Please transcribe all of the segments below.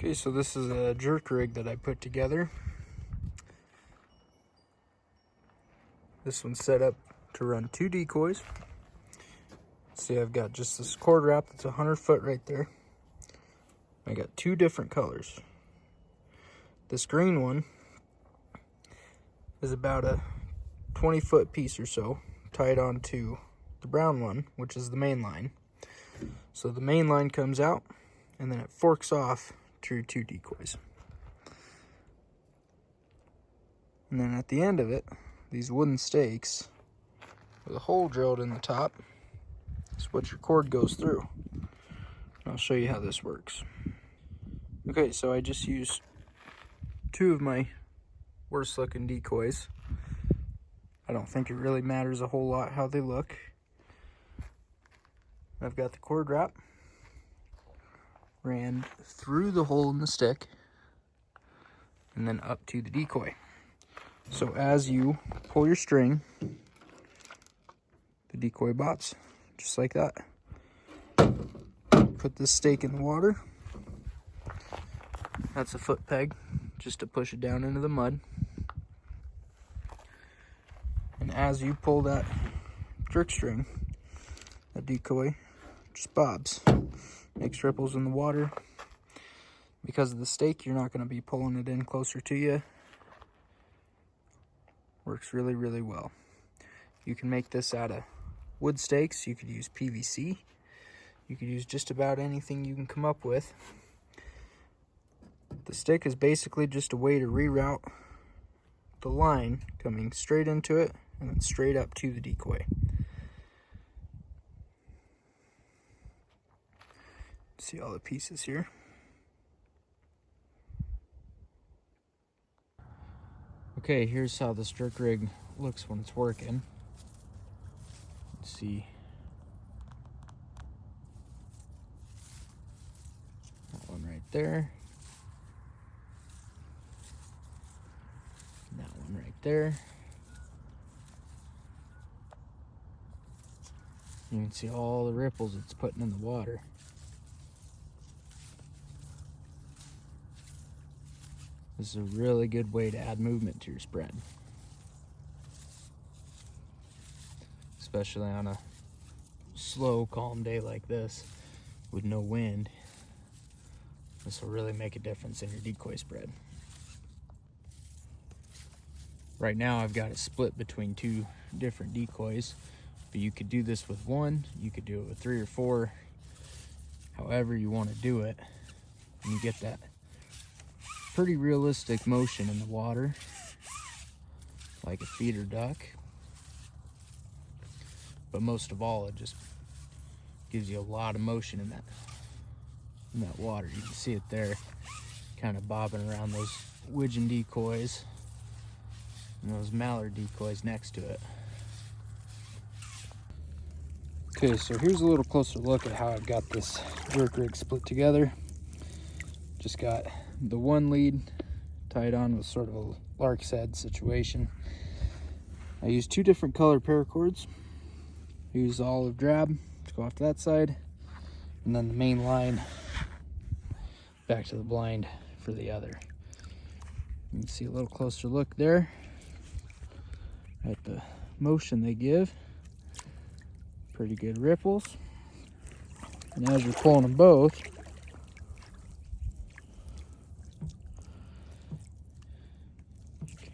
Okay, so this is a jerk rig that I put together. This one's set up to run 2 decoys. See, I've got just this cord wrap that's 100 foot right there. I got 2 different colors. This green one is about a 20-foot piece or so, tied onto the brown one, which is the main line. So the main line comes out, and then it forks off to your 2 decoys. And then at the end of it, these wooden stakes with a hole drilled in the top is what your cord goes through. I'll show you how this works. Okay, so I just used 2 of my worst looking decoys. I don't think it really matters a whole lot how they look. I've got the cord wrap ran through the hole in the stick and then up to the decoy. So as you pull your string, the decoy bops just like that. Put this stake in the water. That's a foot peg just to push it down into the mud. And as you pull that jerk string, that decoy just bobs, makes ripples in the water. Because of the stake, you're not going to be pulling it in closer to you. Works really, really well. You can make this out of wood stakes. You could use PVC. You could use just about anything you can come up with. The stick is basically just a way to reroute the line coming straight into it and then straight up to the decoy. See all the pieces here. Okay, here's how this jerk rig looks when it's working. Let's see. That one right there. That one right there. You can see all the ripples it's putting in the water. This is a really good way to add movement to your spread. Especially on a slow, calm day like this with no wind. This will really make a difference in your decoy spread. Right now I've got it split between 2 different decoys, but you could do this with 1, you could do it with 3 or 4, however you want to do it. And you get that pretty realistic motion in the water, like a feeder duck. But most of all, it just gives you a lot of motion in that water. You can see it there, kind of bobbing around those widgeon decoys and those mallard decoys next to it. Okay, so here's a little closer look at how I've got this jerk rig split together. Just got the one lead tied on with sort of a lark's head situation. I used 2 different color paracords. I used olive drab to go off to that side, and then the main line back to the blind for the other. You can see a little closer look there at the motion they give. Pretty good ripples. And as you're pulling them both,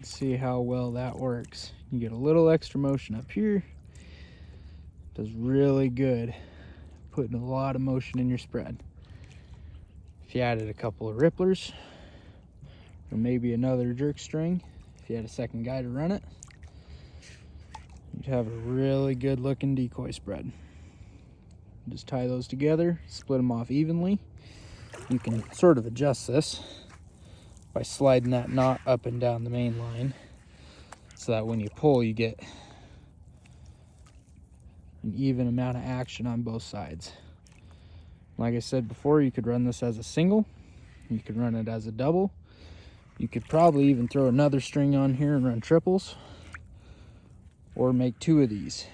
see how well that works. You get a little extra motion up here. Does really good, putting a lot of motion in your spread. If you added a couple of ripplers or maybe another jerk string, if you had a second guy to run it, you'd have a really good looking decoy spread. Just tie those together, split them off evenly. You can sort of adjust this by sliding that knot up and down the main line, so that when you pull, you get an even amount of action on both sides. Like I said before, you could run this as a single, you could run it as a double, you could probably even throw another string on here and run triples, or make 2 of these.